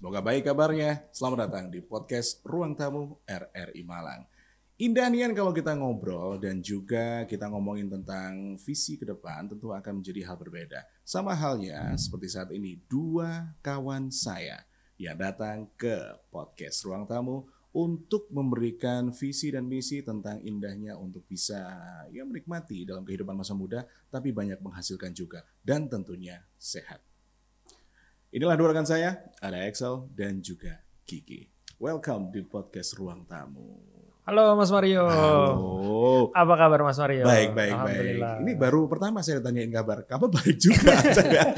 Semoga baik kabarnya. Selamat datang di podcast Ruang Tamu RRI Malang. Indah nian kalau kita ngobrol dan juga kita ngomongin tentang visi ke depan tentu akan menjadi hal berbeda. Sama halnya seperti saat ini dua kawan saya yang datang ke podcast Ruang Tamu untuk memberikan visi dan misi tentang indahnya untuk bisa menikmati dalam kehidupan masa muda tapi banyak menghasilkan juga dan tentunya sehat. Inilah dua rekan saya, ada Axel dan juga Kiki. Welcome di podcast Ruang Tamu. Halo Mas Mario. Halo. Apa kabar Mas Mario? Baik. Ini baru pertama saya tanyain kabar. Kabar baik juga saya.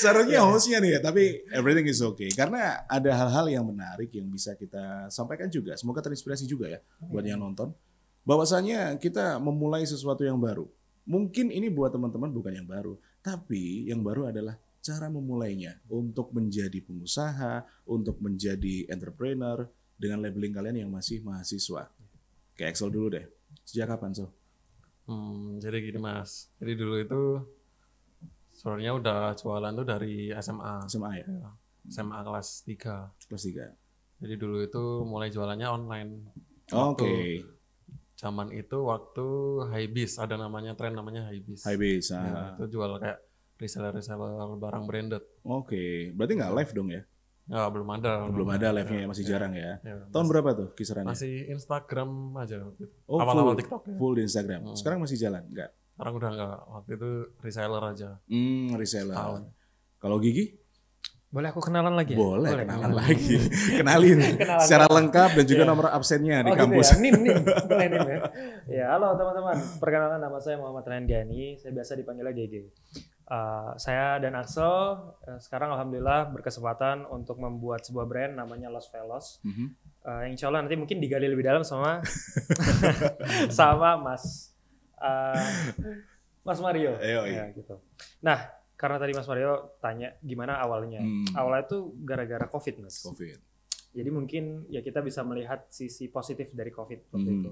Seharusnya hostnya nih ya, tapi everything is okay. Karena ada hal-hal yang menarik yang bisa kita sampaikan juga. Semoga terinspirasi juga ya buat yang nonton. Bahwasanya kita memulai sesuatu yang baru. Mungkin ini buat teman-teman bukan yang baru, tapi yang baru adalah cara memulainya untuk menjadi pengusaha, untuk menjadi entrepreneur dengan labeling kalian yang masih mahasiswa. Kayak Axel dulu deh. Sejak kapan, So? Jadi gini Mas. Jadi dulu itu sebenarnya udah jualan tuh dari SMA. SMA ya? SMA kelas 3. Kelas 3. Jadi dulu itu mulai jualannya online. Oke. Zaman itu waktu Hypebeast, ada namanya tren namanya Hypebeast. Hypebeast. Ya, itu jual kayak reseller barang branded. Oke. Berarti nggak live dong ya? Ya belum ada. Belum ada live-nya, masih jarang ya. Tahun berapa tuh kisarannya? Masih Instagram aja waktu itu. Oh, Awal-awal TikTok ya. Full di Instagram. Sekarang masih jalan? Enggak? Sekarang udah enggak. Waktu itu reseller aja. Reseller. Tahun. Kalau Gigi? Boleh aku kenalan lagi ya? Boleh kenalan lagi. Kenalin secara lengkap dan juga nomor absennya di kampus. Gitu ya? Nim. Boleh Nim ya. Ya, halo teman-teman. Perkenalkan nama saya Muhammad Rendiani. Saya biasa dipanggilnya GG. Saya dan Axel sekarang alhamdulillah berkesempatan untuk membuat sebuah brand namanya Los Velos. Yang insya Allah nanti mungkin digali lebih dalam sama sama Mas Mario. Ya, gitu. Nah, karena tadi Mas Mario tanya gimana awalnya. Awalnya itu gara-gara COVID, Mas. COVID. Jadi mungkin ya kita bisa melihat sisi positif dari COVID waktu itu.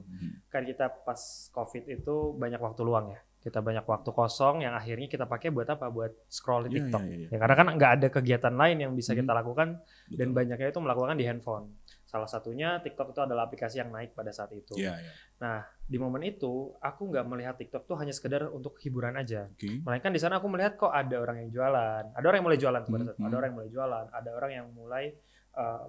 Kan kita pas COVID itu banyak waktu luang ya. Kita banyak waktu kosong yang akhirnya kita pakai buat apa? Buat scroll di TikTok. Ya, karena kan nggak ada kegiatan lain yang bisa kita lakukan. Dan banyaknya itu melakukan di handphone. Salah satunya TikTok itu adalah aplikasi yang naik pada saat itu. Nah, di momen itu aku nggak melihat TikTok tuh hanya sekedar untuk hiburan aja. Melainkan di sana aku melihat kok ada orang yang jualan. Ada orang yang mulai jualan pada saat itu. Ada orang yang mulai jualan. Ada orang yang mulai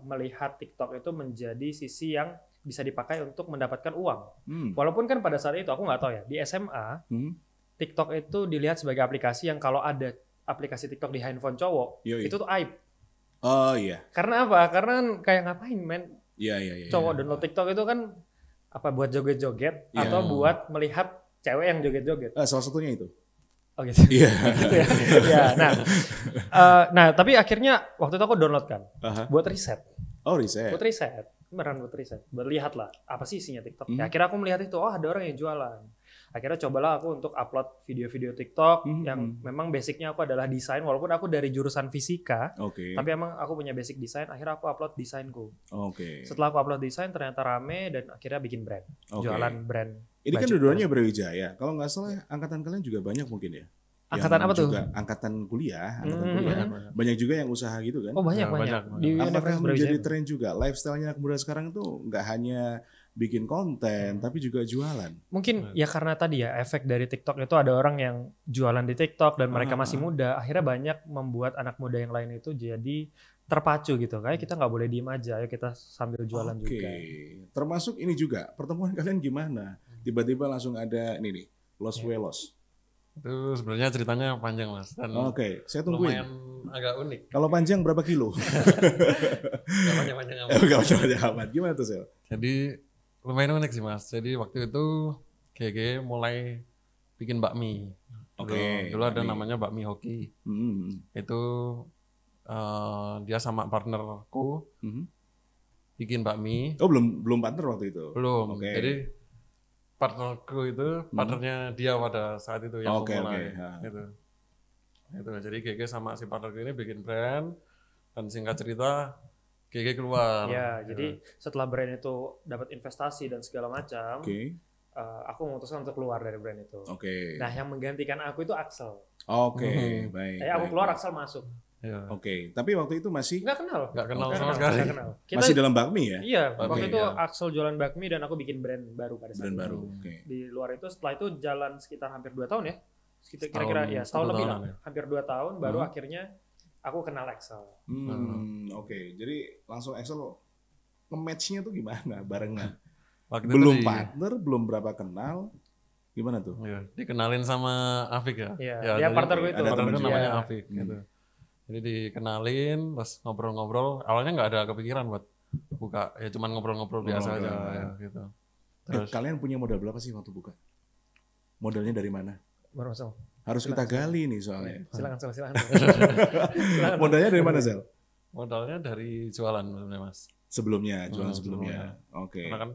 melihat TikTok itu menjadi sisi yang bisa dipakai untuk mendapatkan uang. Walaupun kan pada saat itu aku nggak tahu ya, di SMA TikTok itu dilihat sebagai aplikasi yang kalau ada aplikasi TikTok di handphone cowok itu tuh aib. Oh iya. Karena apa? Karena kan kayak ngapain men? Iya. Cowok download TikTok itu kan apa buat joget-joget atau buat melihat cewek yang joget-joget? Salah satunya itu. Oh gitu. Iya. Gitu ya. Ya, nah tapi akhirnya waktu itu aku download kan buat riset. Oh riset. Buat riset. Beneran buat riset. Berlihat lah apa sih isinya TikTok. Ya, akhirnya aku melihat itu, oh ada orang yang jualan. Akhirnya cobalah aku untuk upload video-video TikTok yang memang basicnya aku adalah desain. Walaupun aku dari jurusan fisika, tapi emang aku punya basic desain. Akhirnya aku upload desainku. Setelah aku upload desain ternyata rame dan akhirnya bikin brand. Jualan brand. Ini kan dua-duanya Brawijaya. Kalau nggak salah angkatan kalian juga banyak mungkin ya? Angkatan apa tuh? Angkatan kuliah. Banyak juga yang usaha gitu kan? Oh banyak. Di apakah menjadi tren juga? Lifestyle-nya kemudian sekarang tuh nggak hanya bikin konten, tapi juga jualan. Mungkin ya karena tadi ya efek dari TikTok itu ada orang yang jualan di TikTok dan mereka masih muda. Akhirnya banyak membuat anak muda yang lain itu jadi terpacu gitu. Kayak kita nggak boleh diem aja, ayo kita sambil jualan juga. Termasuk ini juga, pertemuan kalian gimana? Tiba-tiba langsung ada ini nih, Los Velos. Itu sebenarnya ceritanya panjang Mas. Saya tungguin. Lumayan agak unik. Kalau panjang berapa kilo? Gak panjang-panjang amat. Gak panjang-panjang amat. Gimana tuh Sel? Jadi lumayan unik sih Mas. Jadi waktu itu GG mulai bikin bakmi. Dulu ada namanya bakmi hoki. Itu dia sama partnerku bikin bakmi. Oh belum partner waktu itu? Belum. Jadi partnerku itu partnernya dia pada saat itu yang mulai. Itu. Jadi GG sama si partnerku ini bikin brand dan singkat cerita GG keluar. Ya, jadi setelah brand itu dapat investasi dan segala macam, aku memutuskan untuk keluar dari brand itu. Nah, yang menggantikan aku itu Axel. Baik. Aku keluar, Axel masuk. Ya. Oke, tapi waktu itu masih nggak kenal sama sekali. Nggak kenal. Kita, masih dalam bakmi ya? Iya, waktu itu ya. Axel jualan bakmi dan aku bikin brand baru pada saat Brand itu. baru. Oke. Di luar itu setelah itu jalan sekitar hampir 2 tahun ya. Kira-kira ya setahun lebih lah. Ya. Hampir 2 tahun baru akhirnya aku kenal Axel. Oke. Jadi langsung Axel nge-match-nya tuh gimana barengan? Waktu Partner, belum berapa kenal. Gimana tuh? Ya, dikenalin sama Afik ya. Iya, dia partner gue itu. Ada temen Partner juga. namanya Afik gitu. Jadi dikenalin, pas ngobrol-ngobrol, awalnya nggak ada kepikiran buat buka, ya cuman ngobrol-ngobrol biasa aja ya gitu. Terus Kalian punya modal berapa sih waktu buka? Modalnya dari mana? Baru masuk. Harus kita gali nih soalnya. Silakan. Modalnya dari mana, Sel? modalnya dari jualan sebenarnya Mas. Sebelumnya, jualan sebelumnya. Oke. Karena kan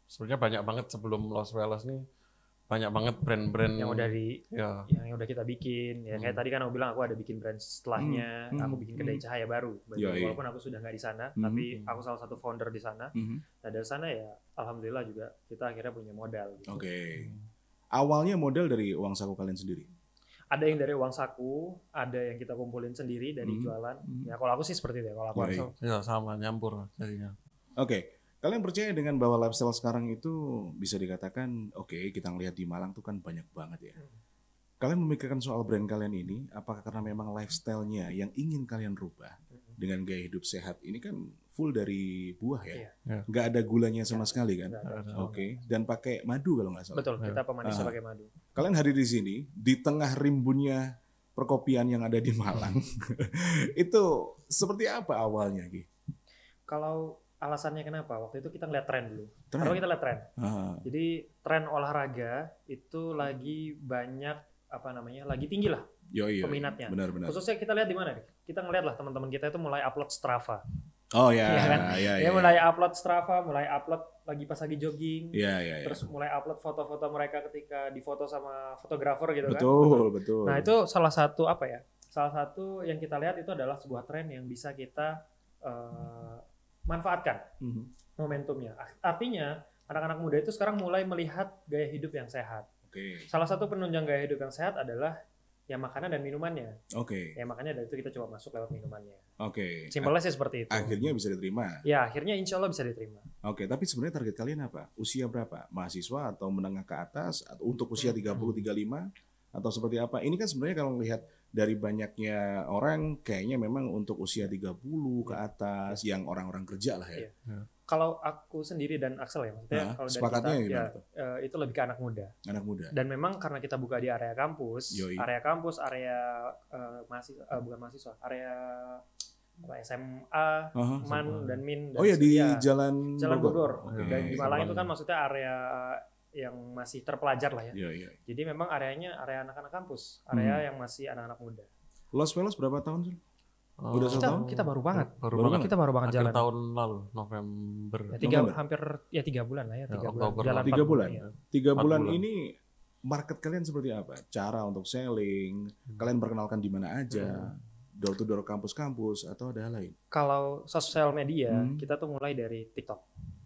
sebenarnya banyak banget sebelum Los Wales nih, banyak banget brand-brand yang udah yang udah kita bikin ya kayak tadi kan aku bilang aku ada bikin brand setelahnya, aku bikin kedai cahaya baru. Walaupun aku sudah nggak di sana, tapi aku salah satu founder di sana. Nah dari sana ya alhamdulillah juga kita akhirnya punya modal gitu. Oke. Awalnya modal dari uang saku kalian sendiri? Ada yang dari uang saku, ada yang kita kumpulin sendiri dari jualan. Ya kalau aku sih seperti itu ya, kalau aku ya sama nyampur jadinya. Oke. Kalian percaya dengan bahwa lifestyle sekarang itu bisa dikatakan oke, kita ngelihat di Malang tuh kan banyak banget ya. Kalian memikirkan soal brand kalian ini, apakah karena memang lifestyle-nya yang ingin kalian rubah dengan gaya hidup sehat ini kan full dari buah ya? Iya. Nggak ada gulanya sama sekali kan? Oke. Dan pakai madu kalau nggak salah. Betul, kita pemanisnya pakai madu. Kalian hadir di sini, di tengah rimbunnya perkopian yang ada di Malang. Itu seperti apa awalnya, Ki? Kalau alasannya kenapa? Waktu itu kita ngeliat tren dulu. Kalau kita lihat tren. Jadi tren olahraga itu lagi banyak lagi tinggi lah peminatnya. Benar. Khususnya kita lihat di mana? Kita ngeliat lah teman-teman kita itu mulai upload Strava. Oh ya, ya. Mulai upload Strava, mulai upload pas lagi jogging. Iya. Terus mulai upload foto-foto mereka ketika difoto sama fotografer gitu kan. Betul. Nah itu salah satu Salah satu yang kita lihat itu adalah sebuah tren yang bisa kita manfaatkan momentumnya. Artinya anak-anak muda itu sekarang mulai melihat gaya hidup yang sehat. Salah satu penunjang gaya hidup yang sehat adalah ya makanan dan minumannya. Ya makanya dari itu kita coba masuk lewat minumannya. Simpelnya sih seperti itu. Akhirnya bisa diterima. Ya akhirnya insya Allah bisa diterima. Tapi sebenarnya target kalian apa? Usia berapa? Mahasiswa atau menengah ke atas? Atau untuk usia 30-35? Atau seperti apa? Ini kan sebenarnya kalau melihat dari banyaknya orang kayaknya memang untuk usia 30 ke atas yang orang-orang kerja lah ya. Kalau aku sendiri dan Axel ya maksudnya kalau dari kita itu lebih ke anak muda. Dan memang karena kita buka di area kampus, bukan mahasiswa, area SMA, MAN dan MIN dan di Jalan Bogor. Dan di Malang itu kan maksudnya area yang masih terpelajar lah ya. Jadi memang areanya area anak-anak kampus, area yang masih anak-anak muda. Los Wales berapa tahun sih? Udah kita baru banget. Kita baru banget jalan. Tahun lalu November. Hampir 3 bulan lah ya. 3 bulan. Jalan 3 bulan. 3 bulan ini market kalian seperti apa? Cara untuk selling, kalian perkenalkan di mana aja? Door to door kampus-kampus atau ada lain? Kalau sosial media kita tuh mulai dari TikTok.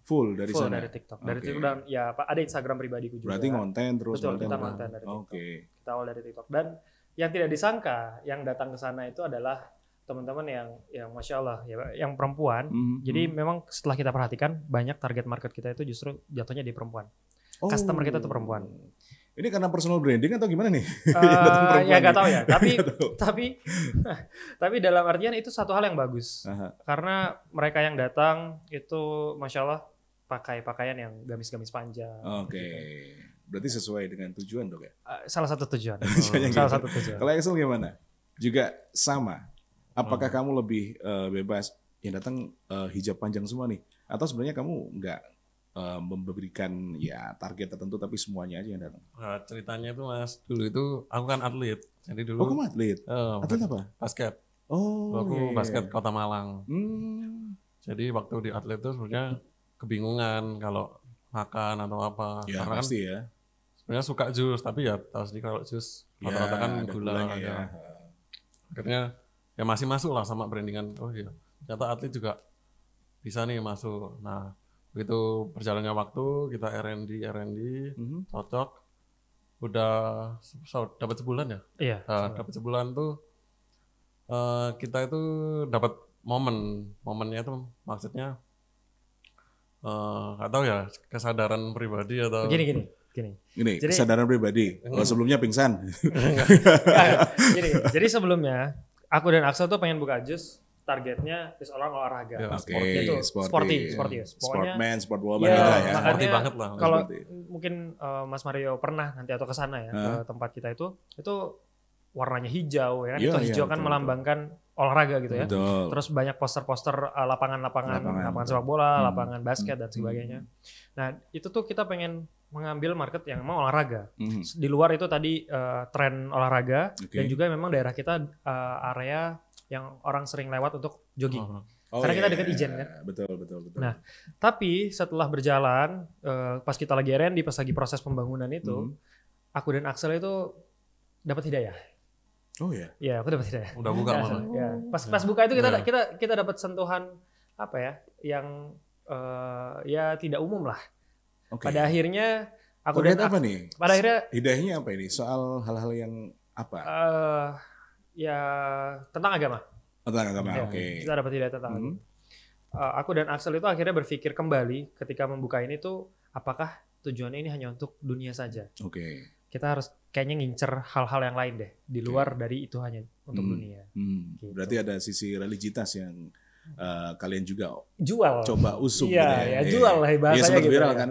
Full dari sana. Dari TikTok. Dari TikTok dan ya ada Instagram pribadiku juga. Berarti konten terus. Betul, kita konten dari TikTok. Kita awal dari TikTok. Dan yang tidak disangka yang datang ke sana itu adalah teman-teman yang masya Allah yang perempuan. Jadi memang setelah kita perhatikan banyak target market kita itu justru jatuhnya di perempuan. Customer kita itu perempuan. Ini karena personal branding atau gimana nih? Ya nggak tahu ya. Tapi dalam artian itu satu hal yang bagus. Karena mereka yang datang itu masya Allah pakai pakaian yang gamis-gamis panjang. Berarti sesuai dengan tujuan dong ya? Salah satu tujuan. Salah satu tujuan. Kalau Axel gimana? Juga sama. Apakah kamu lebih bebas yang datang hijab panjang semua nih? Atau sebenarnya kamu nggak memberikan ya target tertentu tapi semuanya aja yang datang? Ceritanya itu Mas, dulu itu aku kan atlet. Jadi dulu. Kamu atlet? Atlet apa? Basket. Aku basket Kota Malang. Jadi waktu di atlet itu sebenarnya kebingungan kalau makan atau apa. Ya karena pasti kan ya. Sebenarnya suka jus, tapi ya tahu sendiri kalau jus rata-rata kan gula. Ya. Akhirnya ya masih masuk lah sama brandingan. Oh iya, ternyata atlet juga bisa nih masuk. Nah, begitu berjalannya waktu kita R&D, cocok. Udah dapat sebulan ya? Iya. Dapat sebulan tuh kita itu dapat momennya itu maksudnya nggak tahu ya, kesadaran pribadi atau Gini. Jadi, kesadaran pribadi. Kalau sebelumnya pingsan. Jadi sebelumnya aku dan Axel tuh pengen buka jus, targetnya orang olahraga. Oke, sporty. Sportman, sportwoman gitu ya. Makanya banget lah. Kalau mungkin Mas Mario pernah nanti atau ke sana ya, ke tempat kita itu warnanya hijau ya kan, itu hijau kan melambangkan olahraga gitu ya. Betul. Terus banyak poster-poster lapangan sepak bola, lapangan basket dan sebagainya. Nah, itu tuh kita pengen mengambil market yang memang olahraga. Di luar itu tadi tren olahraga dan juga memang daerah kita area yang orang sering lewat untuk jogging. Karena kita dekat Ijen kan. Betul. Nah, tapi setelah berjalan pas kita lagi R&D, pas lagi proses pembangunan itu, aku dan Axel itu dapat hidayah. Oh ya. Iya, aku dapat hidayah. Udah buka malah. Ya, pas buka itu kita dapat sentuhan apa ya, yang ya tidak umum lah. Pada akhirnya aku dan apa nih? Pada akhirnya hidayahnya apa ini? Soal hal-hal yang apa? Ya tentang agama. Tentang agama. Ya, Oke. Kita dapat hidayah tentang agama. Aku dan Axel itu akhirnya berpikir kembali ketika membuka ini tuh, apakah tujuannya ini hanya untuk dunia saja? Oke. Kita harus kayaknya ngincer hal-hal yang lain deh di luar dari itu hanya untuk dunia. Gitu. Berarti ada sisi religitas yang kalian juga jual, coba usung. Iya, gitu ya. Jual lah bahasanya. Iya, sempat gitu viral ya. kan,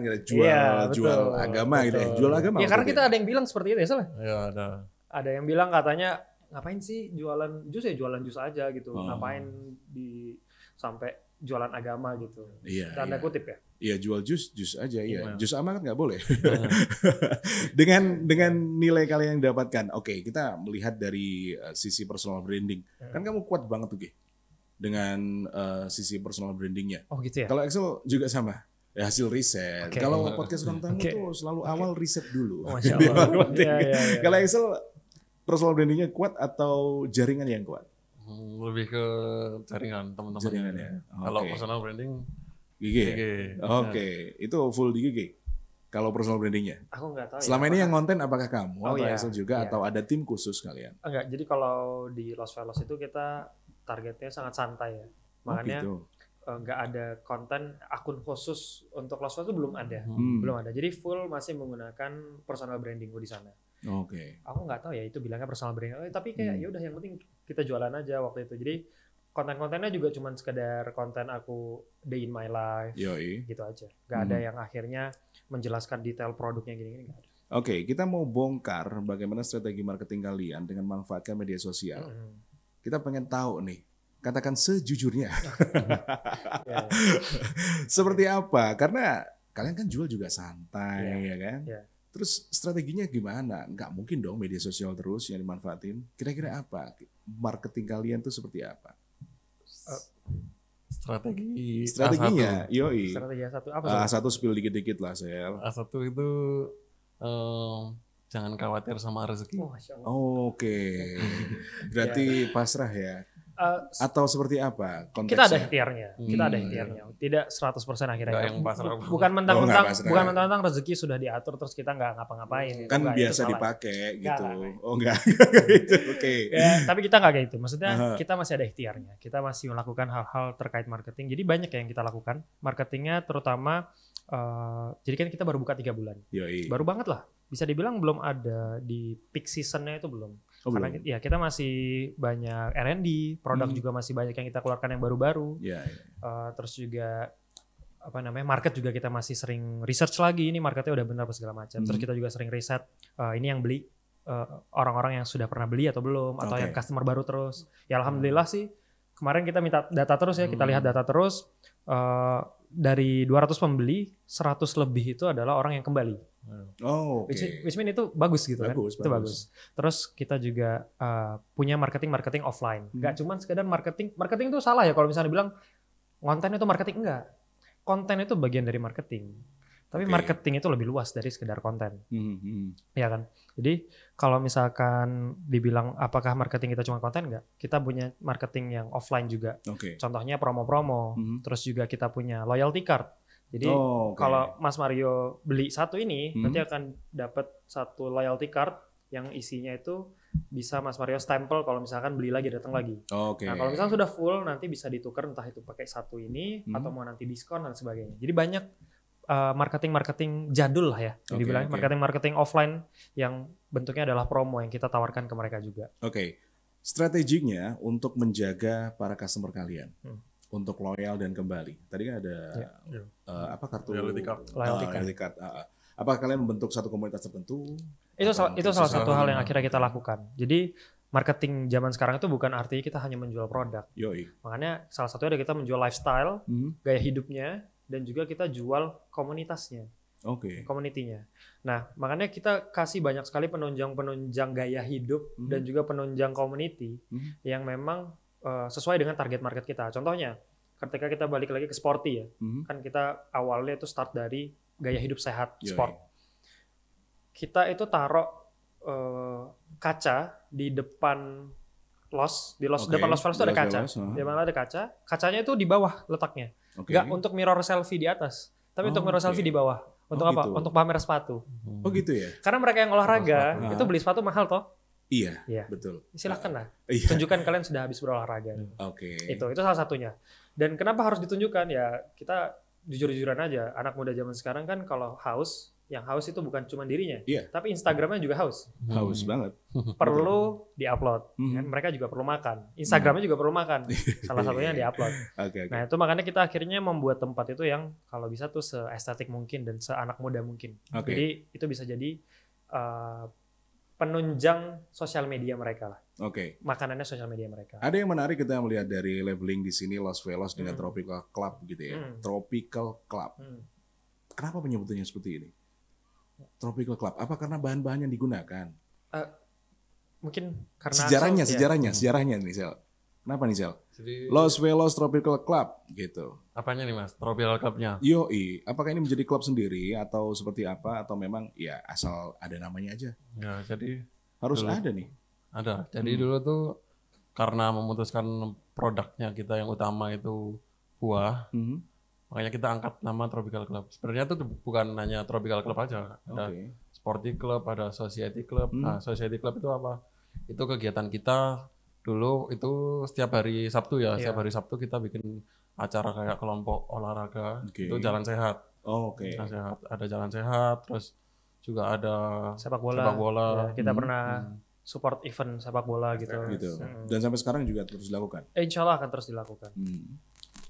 jual agama gitu ya. Jual agama. Ya karena kita ada yang bilang seperti itu ya, salah? Iya, ada. Ada yang bilang katanya ngapain sih jualan jus aja gitu. Ngapain sampai jualan agama gitu. Iya. Tanda kutip ya. Iya, jual jus aja ya. Jus ama kan nggak boleh. dengan nilai kalian yang dapatkan. Oke, kita melihat dari sisi personal branding. Kan kamu kuat banget tuh, Ge. Dengan sisi personal brandingnya. Oh gitu ya. Kalau Axel juga sama. Ya, hasil riset. Kalau podcast Ruang Tamu tuh selalu awal riset dulu. Masya Allah. Ya. Kalau Axel personal brandingnya kuat atau jaringan yang kuat? Lebih ke jaringan teman-teman. Jaringan ya. Kalau personal branding GG. Oke. Itu full di GG. Kalau personal brandingnya. Aku nggak tahu. Selama ini yang konten apakah kamu atau Axel juga atau ada tim khusus kalian? Enggak. Jadi kalau di Los Velos itu kita targetnya sangat santai ya. Makanya nggak ada konten akun khusus untuk Los Velos itu belum ada. Belum ada. Jadi full masih menggunakan personal brandingku di sana. Oke. Aku nggak tau ya itu bilangnya personal branding. Tapi kayak ya udah yang penting kita jualan aja waktu itu. Jadi konten-kontennya juga cuma sekedar konten aku day in my life. Yoi. Gitu aja. Nggak ada yang akhirnya menjelaskan detail produknya gini-gini, nggak ada. Oke, kita mau bongkar bagaimana strategi marketing kalian dengan manfaatkan media sosial. Kita pengen tahu nih, katakan sejujurnya. Seperti apa? Karena kalian kan jual juga santai, ya kan? Terus strateginya gimana? Nggak mungkin dong media sosial terus yang dimanfaatin. Kira-kira apa? Marketing kalian tuh seperti apa? Strateginya, yoi. Strategi A1 apa? A1 spill dikit-dikit lah, Sel. A1 itu jangan khawatir sama rezeki. Oke. Berarti pasrah ya. Atau seperti apa konteksnya? Kita ada ikhtiarnya. Tidak 100% akhirnya. Yang pasrah. Bukan mentang-mentang rezeki sudah diatur terus kita nggak ngapa-ngapain. Kan biasa dipakai gitu. Oh enggak gitu. Oke. Ya, tapi kita nggak kayak gitu. Maksudnya kita masih ada ikhtiarnya. Kita masih melakukan hal-hal terkait marketing. Jadi banyak yang kita lakukan. Marketingnya terutama jadi kan kita baru buka 3 bulan. Yoi. Baru banget lah. Bisa dibilang belum ada di peak seasonnya itu belum. Karena ya kita masih banyak R&D, produk juga masih banyak yang kita keluarkan yang baru-baru. Terus juga market juga kita masih sering research lagi, ini marketnya udah benar apa segala macam. Terus kita juga sering riset ini yang beli orang-orang yang sudah pernah beli atau belum, atau yang customer baru terus. Ya alhamdulillah sih kemarin kita minta data terus ya, kita lihat data terus. Dari 200 pembeli, 100 lebih itu adalah orang yang kembali. Which mean itu bagus gitu kan? Itu bagus. Terus kita juga punya marketing offline. Nggak cuma sekedar marketing. Marketing itu salah ya kalau misalnya bilang konten itu marketing, enggak. Konten itu bagian dari marketing. Tapi marketing itu lebih luas dari sekedar konten. Ya kan? Jadi kalau misalkan dibilang apakah marketing kita cuma konten, enggak. Kita punya marketing yang offline juga. Contohnya promo-promo. Terus juga kita punya loyalty card. Jadi kalau Mas Mario beli satu ini, nanti akan dapat satu loyalty card yang isinya itu bisa Mas Mario stempel kalau misalkan beli lagi datang lagi. Oke. Nah kalau misalkan sudah full nanti bisa ditukar entah itu pakai satu ini atau mau nanti diskon dan sebagainya. Jadi banyak marketing jadul lah ya, dibilang marketing offline yang bentuknya adalah promo yang kita tawarkan ke mereka juga. Oke. Strateginya untuk menjaga para customer kalian untuk loyal dan kembali. Tadi kan ada kartu loyalty card. Apakah kalian membentuk satu komunitas tertentu? Itu salah satu hal yang akhirnya kita lakukan. Jadi marketing zaman sekarang itu bukan artinya kita hanya menjual produk. Yoi. Makanya salah satunya ada kita menjual lifestyle, gaya hidupnya, dan juga kita jual komunitasnya. Community-nya. Nah, makanya kita kasih banyak sekali penunjang gaya hidup dan juga penunjang community yang memang sesuai dengan target market kita. Contohnya, ketika kita balik lagi ke sporty ya, kan kita awalnya itu start dari gaya hidup sehat, sport. Kita itu taruh kaca di depan depan Los Velos itu ada kaca. Di mana ada kaca, kacanya itu di bawah letaknya. Nggak untuk mirror selfie di atas, tapi untuk mirror selfie di bawah. Untuk apa? Gitu. Untuk pamer sepatu. Oh gitu ya? Karena mereka yang olahraga, itu beli sepatu mahal toh. Iya, betul. Silahkan lah. Tunjukkan kalian sudah habis berolahraga. Itu salah satunya. Dan kenapa harus ditunjukkan? Ya kita jujur-jujuran aja. Anak muda zaman sekarang kan kalau haus, yang haus itu bukan cuma dirinya, tapi Instagramnya juga haus. Haus banget. Perlu diupload. Mereka juga perlu makan. Instagramnya juga perlu makan. Salah satunya diupload. Nah itu makanya kita akhirnya membuat tempat itu yang kalau bisa tuh se-estetik mungkin dan se-anak muda mungkin. Jadi itu bisa jadi penunjang sosial media mereka lah. Makanannya sosial media mereka. Ada yang menarik kita melihat dari labeling di sini Los Velos dengan Tropical Club gitu ya. Tropical Club. Kenapa penyebutannya seperti ini? Tropical Club. Apa karena bahan-bahan yang digunakan? Mungkin karena sejarahnya nih Sel. Kenapa nih Sel? Los Velos Tropical Club gitu. Apanya nih Mas? Tropical Clubnya? Yoi. Apakah ini menjadi klub sendiri atau seperti apa? Atau memang ya asal ada namanya aja? Ya jadi harus dulu, ada nih. Ada. Jadi dulu tuh karena memutuskan produknya kita yang utama itu buah. Makanya kita angkat nama Tropical Club. Sebenarnya itu bukan hanya Tropical Club aja. Ada Sporty Club, ada Society Club. Nah, Society Club itu apa? Itu kegiatan kita dulu itu setiap hari Sabtu ya. Setiap hari Sabtu kita bikin acara kayak kelompok olahraga. Itu jalan sehat. Jalan sehat. Ada jalan sehat, terus juga ada sepak bola. Ya, kita pernah support event sepak bola gitu. Dan sampai sekarang juga terus dilakukan? Insya Allah akan terus dilakukan.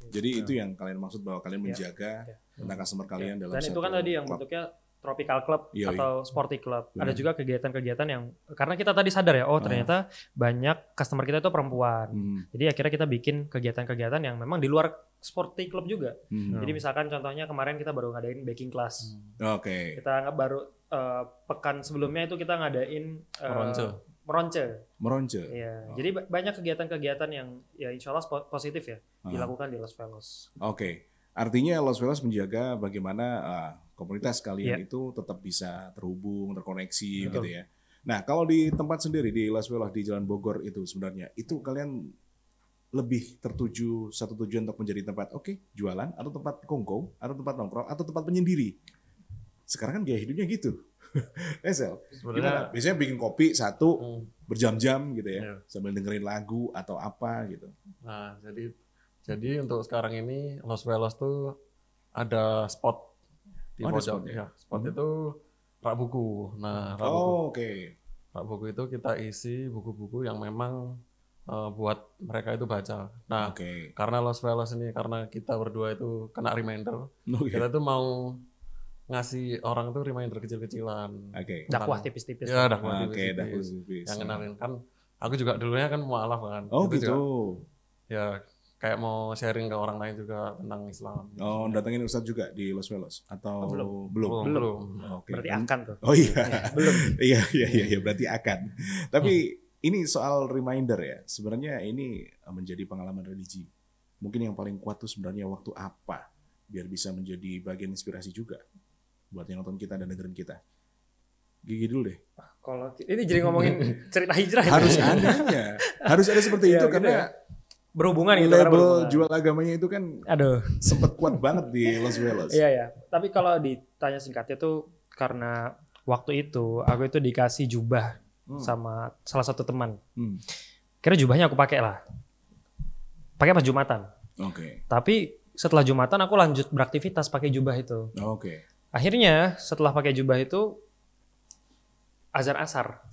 Jadi itu yang kalian maksud bahwa kalian menjaga tentang customer kalian dalam dan itu kan tadi yang bentuknya Tropical Club atau Sporty Club. Ada juga kegiatan-kegiatan yang karena kita tadi sadar ya, ternyata banyak customer kita itu perempuan. Jadi akhirnya kita bikin kegiatan-kegiatan yang memang di luar Sporty Club juga. Jadi misalkan contohnya kemarin kita baru ngadain baking class. Kita baru pekan sebelumnya itu kita ngadain Meronce. Iya. Jadi banyak kegiatan-kegiatan yang ya insya Allah positif ya dilakukan di Los Velos. Artinya Los Velos menjaga bagaimana komunitas kalian itu tetap bisa terhubung, terkoneksi gitu ya. Nah kalau di tempat sendiri di Los Velos di Jalan Bogor itu sebenarnya itu kalian lebih tertuju satu tujuan untuk menjadi tempat jualan atau tempat kongko atau tempat nongkrong atau tempat penyendiri. Sekarang kan gaya hidupnya gitu. Sel, gimana? Biasanya bikin kopi satu berjam-jam gitu ya, sambil dengerin lagu atau apa gitu. Nah, jadi untuk sekarang ini Los Velos tuh ada spot di pojok ya. Spot itu rak buku. Nah, rak buku itu kita isi buku-buku yang memang buat mereka itu baca. Nah, karena Los Velos ini karena kita berdua itu kena reminder, kita tuh mau ngasih orang tuh reminder kecil-kecilan. Dakwah tipis-tipis. Ya, dakwah tipis-tipis. Yang kenalin kan, aku juga dulunya kan mualaf kan. Gitu. Ya, kayak mau sharing ke orang lain juga tentang Islam. Datengin Ustadz juga di Los Velos atau belum? Berarti akan tuh. Belum. Iya, berarti akan. Tapi ini soal reminder ya. Sebenarnya ini menjadi pengalaman religi. Mungkin yang paling kuat tuh sebenarnya waktu apa biar bisa menjadi bagian inspirasi juga buat yang nonton kita dan dengerin kita. Gigi dulu deh. Kalau ini jadi ngomongin cerita hijrah harus ada seperti itu karena berhubungan gitu. Label jual agamanya itu kan sempet kuat banget di Los Velos. Iya. Tapi kalau ditanya singkatnya tuh karena waktu itu aku itu dikasih jubah sama salah satu teman. Kira jubahnya aku pakai lah. Pakai pas Jumatan. Tapi setelah Jumatan aku lanjut beraktivitas pakai jubah itu. Akhirnya setelah pakai jubah itu azan asar.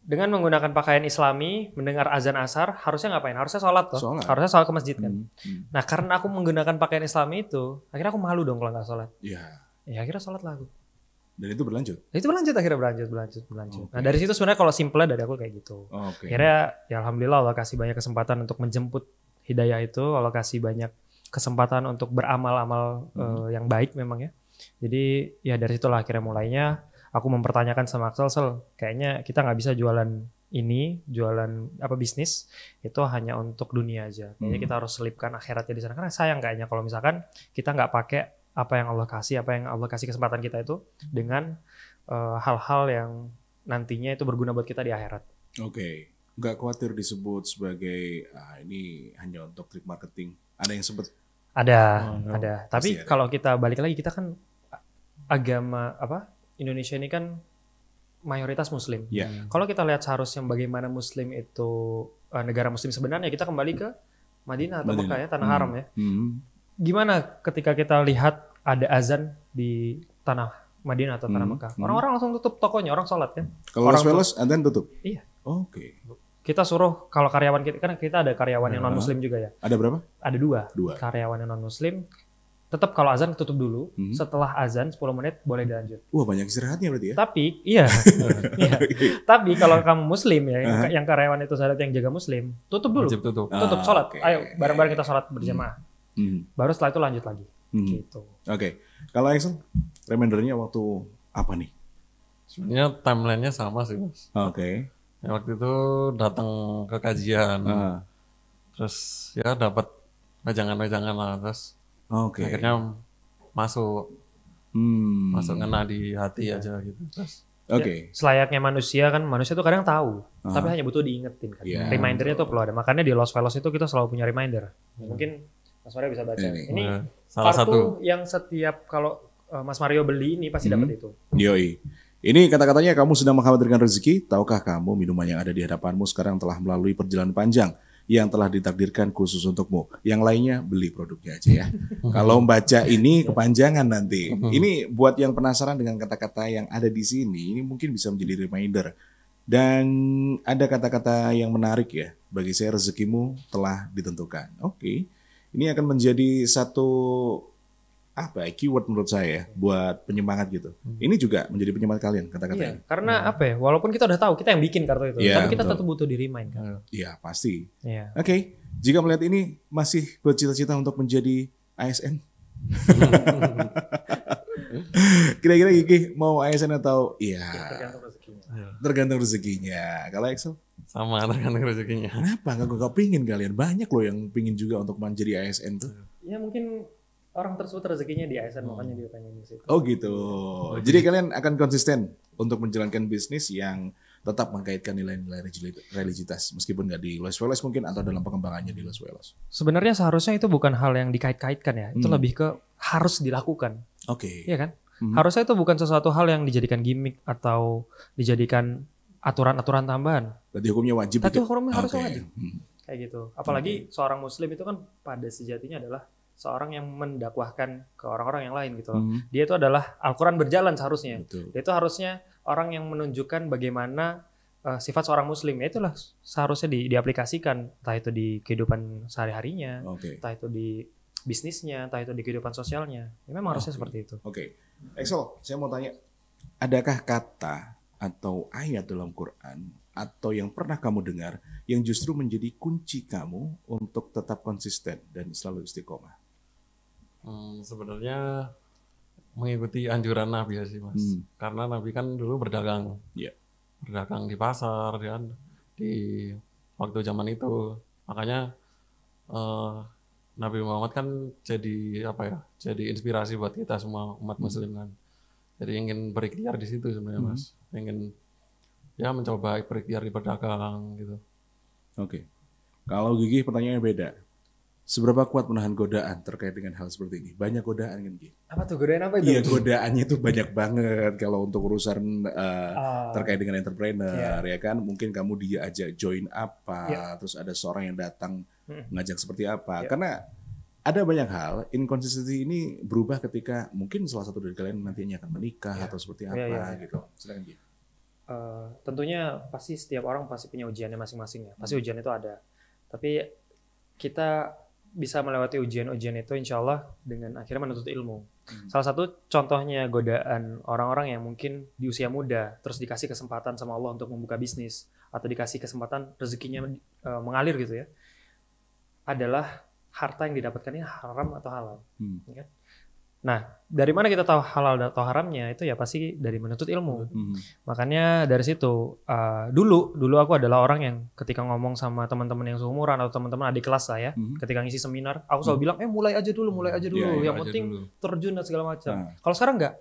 Dengan menggunakan pakaian Islami, mendengar azan asar, harusnya ngapain? Harusnya sholat toh. Harusnya sholat ke masjid kan. Nah karena aku menggunakan pakaian Islami itu, akhirnya aku malu dong kalau nggak sholat. Ya akhirnya sholat lah aku. Dan itu berlanjut? Itu berlanjut, berlanjut. Nah dari situ sebenarnya kalau simple dari aku kayak gitu. Akhirnya ya alhamdulillah Allah kasih banyak kesempatan untuk menjemput hidayah itu. Allah kasih banyak kesempatan untuk beramal-amal yang baik memang ya. Jadi ya dari situlah akhirnya mulainya aku mempertanyakan sama Axel, kayaknya kita nggak bisa jualan bisnis itu hanya untuk dunia aja. Kayaknya kita harus selipkan akhiratnya di sana. Karena sayang kayaknya kalau misalkan kita nggak pakai apa yang Allah kasih kesempatan kita itu dengan hal-hal yang nantinya itu berguna buat kita di akhirat. Nggak khawatir disebut sebagai ini hanya untuk trik marketing. Ada yang sebut? Ada. Tapi kalau kita balik lagi, kita kan agama Indonesia ini kan mayoritas Muslim. Kalau kita lihat seharusnya bagaimana Muslim itu negara Muslim sebenarnya, kita kembali ke Madinah atau Mekah ya, tanah haram ya. Gimana ketika kita lihat ada azan di tanah Madinah atau tanah Mekah, orang-orang langsung tutup tokonya, orang sholat kan. Kalau Las Vegas azan tutup? Iya. Kita suruh kalau karyawan kita, kan kita ada karyawan yang non Muslim juga ya. Ada berapa? Ada dua. Karyawan yang non Muslim. Tetap kalau azan tutup dulu, setelah azan 10 menit boleh dilanjut. Wah banyak istirahatnya berarti ya? Tapi, iya. Tapi kalau kamu Muslim ya, yang karyawan itu sahabat yang jaga Muslim, tutup dulu. Tutup sholat. Ayo bareng-bareng kita sholat berjamaah. Baru setelah itu lanjut lagi. Gitu. Kalau Axel, remindernya waktu apa nih? Sebenarnya timelinenya sama sih Mas. Waktu itu datang ke kajian, terus ya dapat wejangan-wejangan lah, terus akhirnya masuk ngena di hati aja gitu. Terus selayaknya manusia kan, manusia tuh kadang tahu, tapi hanya butuh diingetin kan. Remindernya tuh perlu ada. Makanya di Los Velos itu kita selalu punya reminder. Mungkin Mas Mario bisa baca. Ini salah satu yang setiap kalau Mas Mario beli ini pasti dapat itu. Ini kata-katanya, kamu sedang mengkhawatirkan rezeki. Tahukah kamu minuman yang ada di hadapanmu sekarang telah melalui perjalanan panjang yang telah ditakdirkan khusus untukmu. Yang lainnya beli produknya aja ya. Kalau baca ini kepanjangan nanti. Ini buat yang penasaran dengan kata-kata yang ada di sini, ini mungkin bisa menjadi reminder. Dan ada kata-kata yang menarik ya. Bagi saya rezekimu telah ditentukan. Ini akan menjadi satu keyword menurut saya buat penyemangat gitu. Ini juga menjadi penyemangat kalian kata-kata ini. Karena walaupun kita udah tahu kita yang bikin kartu itu, tapi kita tetap butuh di-remind kan. Iya, pasti. Jika melihat ini masih bercita-cita untuk menjadi ASN. Kira-kira Gigi mau ASN atau tergantung rezekinya. Kalau Axel? Sama, tergantung rezekinya. Kenapa nggak pingin kalian? Banyak loh yang pingin juga untuk menjadi ASN tuh. Ya mungkin orang tersebut rezekinya di ASN, makanya dia pengen di situ. Gitu. Jadi kalian akan konsisten untuk menjalankan bisnis yang tetap mengkaitkan nilai-nilai religiusitas, meskipun nggak di Los Velos mungkin atau dalam pengembangannya di Los Velos. Sebenarnya seharusnya itu bukan hal yang dikait-kaitkan ya, itu lebih ke harus dilakukan. Iya kan? Harusnya itu bukan sesuatu hal yang dijadikan gimmick atau dijadikan aturan-aturan tambahan. Berarti hukumnya wajib. Tapi hukumnya harus wajib. Kayak gitu. Apalagi seorang Muslim itu kan pada sejatinya adalah seorang yang mendakwahkan ke orang-orang yang lain gitu. Dia itu adalah Al-Quran berjalan seharusnya. Dia itu harusnya orang yang menunjukkan bagaimana sifat seorang Muslim. Ya itulah seharusnya diaplikasikan, entah itu di kehidupan sehari-harinya, entah itu di bisnisnya, entah itu di kehidupan sosialnya. Ya, memang harusnya seperti itu. Axel, saya mau tanya, adakah kata atau ayat dalam Quran atau yang pernah kamu dengar yang justru menjadi kunci kamu untuk tetap konsisten dan selalu istiqomah? Sebenarnya mengikuti anjuran Nabi ya sih Mas. Karena Nabi kan dulu berdagang. Berdagang di pasar kan, di waktu zaman itu. Makanya Nabi Muhammad kan jadi jadi inspirasi buat kita semua umat Muslim kan. Jadi ingin berikhtiar di situ sebenarnya Mas. Ingin mencoba berikhtiar di berdagang gitu. Kalau Gigi pertanyaannya beda. Seberapa kuat menahan godaan terkait dengan hal seperti ini? Banyak godaan kan, Gi? Apa tuh godaan apa itu? Iya, godaannya itu banyak banget kalau untuk urusan terkait dengan entrepreneur, ya kan? Mungkin kamu diajak join apa, terus ada seorang yang datang ngajak seperti apa. Karena ada banyak hal, inconsistency ini berubah ketika mungkin salah satu dari kalian nantinya akan menikah atau seperti apa gitu. Silakan, Gi. Tentunya pasti setiap orang pasti punya ujiannya masing-masing ya. Pasti ujian itu ada. Tapi kita bisa melewati ujian-ujian itu insya Allah dengan akhirnya menuntut ilmu. Salah satu contohnya godaan orang-orang yang mungkin di usia muda terus dikasih kesempatan sama Allah untuk membuka bisnis atau dikasih kesempatan rezekinya mengalir gitu ya, adalah harta yang didapatkan ini haram atau halal. Ya kan? Nah, dari mana kita tahu halal atau haramnya? Itu ya pasti dari menuntut ilmu. Makanya dari situ, dulu aku adalah orang yang ketika ngomong sama teman-teman yang seumuran atau teman-teman adik kelas saya, ketika ngisi seminar, aku selalu bilang, mulai aja dulu. Yang penting terjun dan segala macam. Kalau sekarang enggak,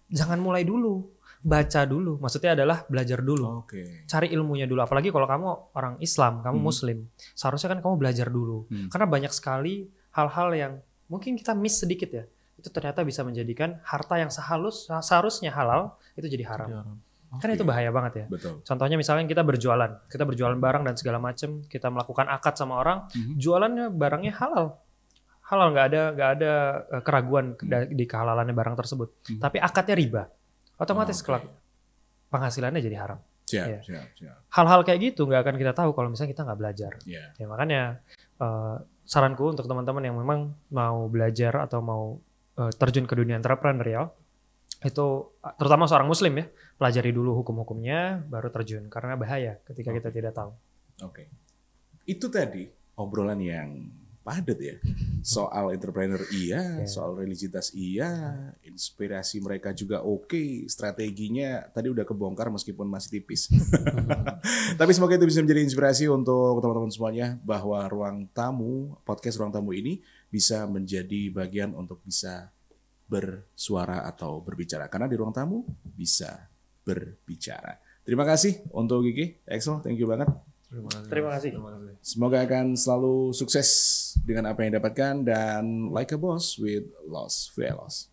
jangan mulai dulu. Baca dulu. Maksudnya adalah belajar dulu. Cari ilmunya dulu. Apalagi kalau kamu orang Islam, kamu Muslim. Seharusnya kan kamu belajar dulu. Karena banyak sekali hal-hal yang mungkin kita miss sedikit ya. Itu ternyata bisa menjadikan harta yang seharusnya halal itu jadi haram. Kan itu bahaya banget ya. Betul. Contohnya misalnya kita berjualan barang dan segala macam, kita melakukan akad sama orang, jualannya barangnya halal, nggak ada keraguan di kehalalannya barang tersebut. Tapi akadnya riba, otomatis penghasilannya jadi haram. Siap. Hal-hal kayak gitu nggak akan kita tahu kalau misalnya kita nggak belajar. Ya makanya saranku untuk teman-teman yang memang mau belajar atau mau terjun ke dunia entrepreneurial, itu terutama seorang muslim ya, pelajari dulu hukum-hukumnya baru terjun, karena bahaya ketika kita tidak tahu. Itu tadi obrolan yang padat ya, soal entrepreneur soal religiusitas inspirasi mereka juga strateginya tadi udah kebongkar meskipun masih tipis. Tapi semoga itu bisa menjadi inspirasi untuk teman-teman semuanya, bahwa podcast Ruang Tamu ini bisa menjadi bagian untuk bisa bersuara atau berbicara. Karena di Ruang Tamu bisa berbicara. Terima kasih untuk Gigi, Axel, thank you banget. Terima kasih. Semoga akan selalu sukses dengan apa yang didapatkan, dan like a boss with Los Velos.